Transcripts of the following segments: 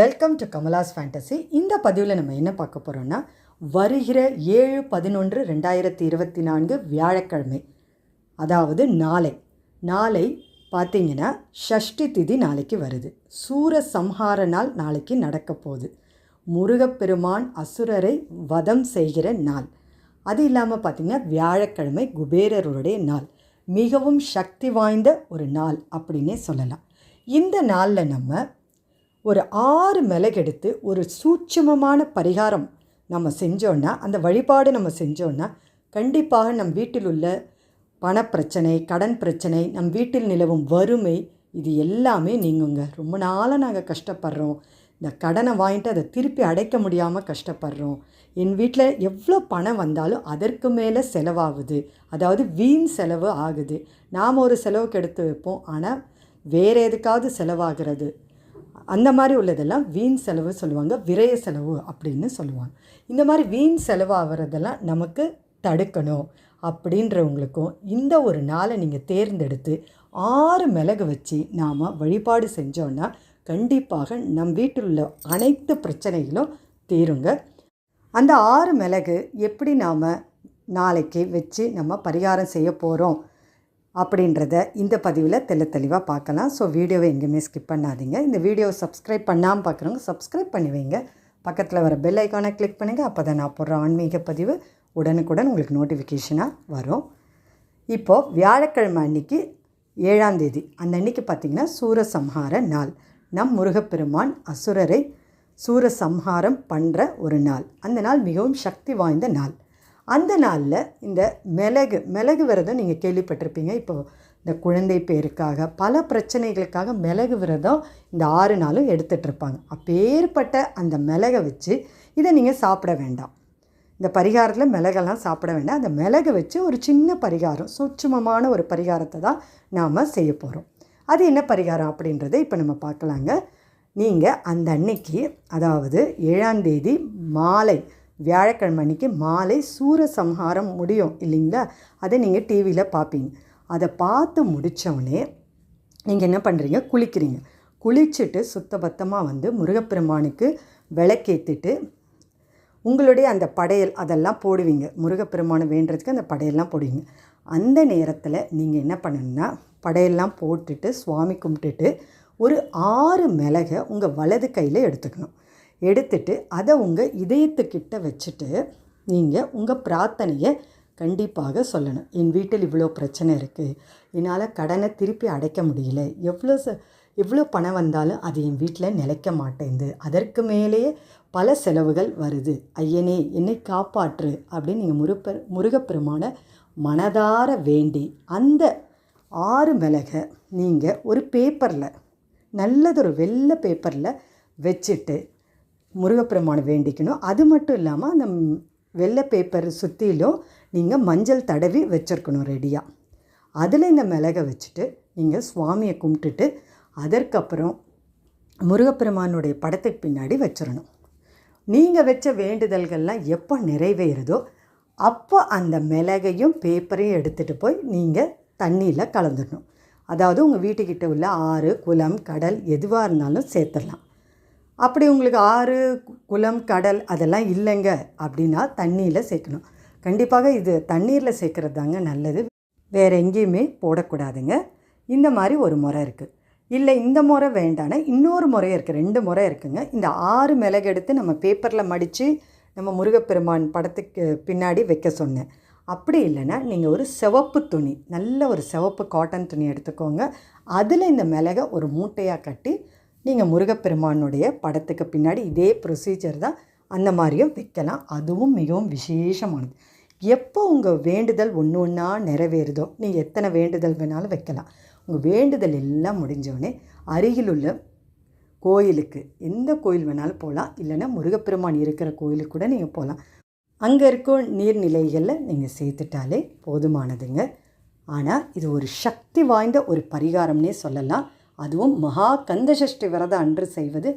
Welcome to Kamala's fantasy. இந்த பதிவில் நம்ம என்ன பார்க்க போகிறோன்னா, வருகிற 7/11/2024 வியாழக்கிழமை, அதாவது நாளை பார்த்திங்கன்னா ஷஷ்டி திதி நாளைக்கு வருது. சூர சம்ஹார நாள் நாளைக்கு நடக்க போகுது. முருகப்பெருமான் அசுரரை வதம் செய்கிற நாள். அது இல்லாமல் பார்த்திங்கன்னா வியாழக்கிழமை குபேரருடைய நாள். மிகவும் சக்தி வாய்ந்த ஒரு நாள் அப்படின்னே சொல்லலாம். இந்த நாளில் நம்ம ஒரு 6 மிளகெடுத்து ஒரு சூட்சுமமான பரிகாரம் நம்ம செஞ்சோன்னா, அந்த வழிபாடு நம்ம செஞ்சோன்னா கண்டிப்பாக நம் வீட்டில் உள்ள பணப்பிரச்சனை, கடன் பிரச்சனை, நம் வீட்டில் நிலவும் வறுமை, இது எல்லாமே நீங்குங்க. ரொம்ப நாளாக நாங்கள் கஷ்டப்படுறோம், இந்த கடனை வாங்கிட்டு அதை திருப்பி அடைக்க முடியாமல் கஷ்டப்படுறோம், என் வீட்டில் எவ்வளோ பணம் வந்தாலும் அதற்கு மேலே செலவாகுது, அதாவது வீண் செலவு ஆகுது. நாம் ஒரு செலவுக்கு எடுத்து வைப்போம், ஆனால் வேறு எதுக்காவது செலவாகிறது. அந்த மாதிரி உள்ளதெல்லாம் வீண் செலவு சொல்லுவாங்க, விரய செலவு அப்படின்னு சொல்லுவாங்க. இந்த மாதிரி வீண் செலவு ஆகிறதெல்லாம் நமக்கு தடுக்கணும் அப்படின்றவங்களுக்கும் இந்த ஒரு நாளை நீங்கள் தேர்ந்தெடுத்து 6 மிளகு வச்சு நாம் வழிபாடு செஞ்சோன்னா கண்டிப்பாக நம் வீட்டில் உள்ள அனைத்து பிரச்சனைகளும் தீருங்க. அந்த 6 மிளகு எப்படி நாம் நாளைக்கு வச்சு நம்ம பரிகாரம் செய்ய போகிறோம் அப்படின்றத இந்த பதிவில் தெளிவாக பார்க்கலாம். ஸோ வீடியோவை எங்கேயுமே ஸ்கிப் பண்ணாதீங்க. இந்த வீடியோவை சப்ஸ்கிரைப் பண்ணாமல் பார்க்குறவங்க சப்ஸ்கிரைப் பண்ணி வைங்க. பக்கத்தில் வர பெல் ஐக்கானை கிளிக் பண்ணுங்கள். அப்போ தான் நான் போடுற ஆன்மீக பதிவு உடனுக்குடன் உங்களுக்கு நோட்டிஃபிகேஷனாக வரும். இப்போது வியாழக்கிழமை அன்றைக்கி 7ஆம் தேதி, அந்த அன்றைக்கி பார்த்திங்கன்னா சூரசம்ஹார நாள். நம் முருகப்பெருமான் அசுரரை சூரசம்ஹாரம் பண்ணுற ஒரு நாள். அந்த நாள் மிகவும் சக்தி வாய்ந்த நாள். அந்த நாளில் இந்த மிளகு விரதம் நீங்கள் கேள்விப்பட்டிருப்பீங்க. இப்போது இந்த குழந்தை பேருக்காக பல பிரச்சனைகளுக்காக மிளகு விரதம் இந்த 6 நாளும் எடுத்துகிட்ருப்பாங்க. அப்பேற்பட்ட அந்த மிளகை வச்சு இதை நீங்கள் சாப்பிட வேண்டாம். இந்த பரிகாரத்தில் மிளகெல்லாம் சாப்பிட வேண்டாம். அந்த மிளகை வச்சு ஒரு சின்ன பரிகாரம், சூட்சுமமான ஒரு பரிகாரத்தை தான் நாம் செய்ய போகிறோம். அது என்ன பரிகாரம் அப்படின்றத இப்போ நம்ம பார்க்கலாங்க. நீங்கள் அந்த அன்னைக்கு, அதாவது 7ஆம் தேதி மாலை, வியாழக்கிழமை அன்றைக்கி மாலை சூரசம்ஹாரம் முடியும் இல்லைங்களா, அதை நீங்கள் டிவியில் பார்ப்பீங்க. அதை பார்த்து முடித்தோடனே நீங்கள் என்ன பண்ணுறீங்க, குளிச்சுட்டு சுத்தபத்தமாக வந்து முருகப்பெருமானுக்கு விளக்கேற்றிட்டு உங்களுடைய அந்த படையல் அதெல்லாம் போடுவீங்க. முருகப்பெருமானை வேண்டுறதுக்கு அந்த படையெல்லாம் போடுவீங்க. அந்த நேரத்தில் நீங்கள் என்ன பண்ணணுன்னா, படையெல்லாம் போட்டுட்டு சுவாமி கும்பிட்டுட்டு ஒரு 6 மிளகை உங்கள் வலது கையில் எடுத்துட்டு அதை உங்கள் இதயத்துக்கிட்ட வச்சுட்டு நீங்கள் உங்கள் பிரார்த்தனையை கண்டிப்பாக சொல்லணும். என் வீட்டில் இவ்வளோ பிரச்சனை இருக்குது, என்னால் கடனை திருப்பி அடைக்க முடியல, எவ்வளோ பணம் வந்தாலும் அது என் வீட்டில் நிலைக்க மாட்டேங்குது, அதற்கு மேலேயே பல செலவுகள் வருது, ஐயனே என்னை காப்பாற்று அப்படின்னு நீங்கள் முருகப்பெருமான மனதார வேண்டி அந்த 6 மிளகை நீங்கள் ஒரு பேப்பரில், நல்லதொரு வெள்ளை பேப்பரில் வச்சுட்டு முருகப்பெருமானை வேண்டிக்கணும். அது மட்டும் இல்லாமல் அந்த வெள்ளை பேப்பர் சுற்றிலும் நீங்கள் மஞ்சள் தடவி வச்சுருக்கணும் ரெடியாக. அதில் இந்த மிளகை வச்சுட்டு நீங்கள் சுவாமியை கும்பிட்டுட்டு அதற்கப்புறம் முருகப்பெருமானுடைய படத்துக்கு பின்னாடி வச்சிடணும். நீங்கள் வச்ச வேண்டுதல்கள்லாம் எப்போ நிறைவேறுதோ அப்போ அந்த மிளகையும் பேப்பரையும் எடுத்துகிட்டு போய் நீங்கள் தண்ணியில் கலந்துடணும். அதாவது உங்கள் வீட்டுக்கிட்ட உள்ள ஆறு, குளம், கடல் எதுவாக இருந்தாலும் சேர்த்துடலாம். அப்படி உங்களுக்கு ஆறு, குளம், கடல் அதெல்லாம் இல்லைங்க அப்படின்னா தண்ணியில் சேர்க்கணும். கண்டிப்பாக இது தண்ணீரில் சேர்க்குறது தாங்க நல்லது, வேறு எங்கேயுமே போடக்கூடாதுங்க. இந்த மாதிரி ஒரு முறை இருக்குது. இல்லை இந்த முறை வேண்டானா இன்னொரு முறை இருக்குது, 2 முறை இருக்குங்க. இந்த 6 மிளகு எடுத்து நம்ம பேப்பரில் மடித்து நம்ம முருகப்பெருமான் படத்துக்கு பின்னாடி வைக்க சொன்னேன். அப்படி இல்லைன்னா நீங்கள் ஒரு சிவப்பு துணி, நல்ல ஒரு சிவப்பு காட்டன் துணி எடுத்துக்கோங்க. அதில் இந்த மிளகை ஒரு மூட்டையாக கட்டி நீங்கள் முருகப்பெருமானுடைய படத்துக்கு பின்னாடி இதே ப்ரொசீஜர் தான், அந்த மாதிரியும் வைக்கலாம். அதுவும் மிகவும் விசேஷமானது. எப்போ உங்கள் வேண்டுதல் ஒன்றா நிறைவேறுதோ நீங்கள் எத்தனை வேண்டுதல் வேணாலும் வைக்கலாம். உங்கள் வேண்டுதல் எல்லாம் முடிஞ்சோடனே அருகில் உள்ள கோயிலுக்கு, எந்த கோயில் வேணாலும் போகலாம், இல்லைன்னா முருகப்பெருமான் இருக்கிற கோயிலுக்கு கூட நீங்கள் போகலாம். அங்கே இருக்கும் நீர்நிலைகளில் நீங்கள் சேர்த்துட்டாலே போதுமானதுங்க. ஆனால் இது ஒரு சக்தி வாய்ந்த ஒரு பரிகாரம்னே சொல்லலாம். அதுவும் மகா கந்தசஷ்டி விரதம் அன்று செய்வது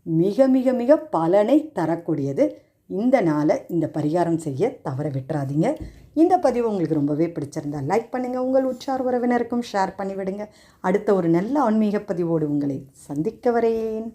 மிக மிக மிக பலனை தரக்கூடியது. இந்த நாளை இந்த பரிகாரம் செய்ய தவற விட்டுறாதீங்க. இந்த பதிவு உங்களுக்கு ரொம்பவே பிடிச்சிருந்தா லைக் பண்ணுங்கள், உங்கள் உற்றார் உறவினருக்கும் ஷேர் பண்ணிவிடுங்க. அடுத்த ஒரு நல்ல ஆன்மீக பதிவோடு உங்களை சந்திக்க வரேன்.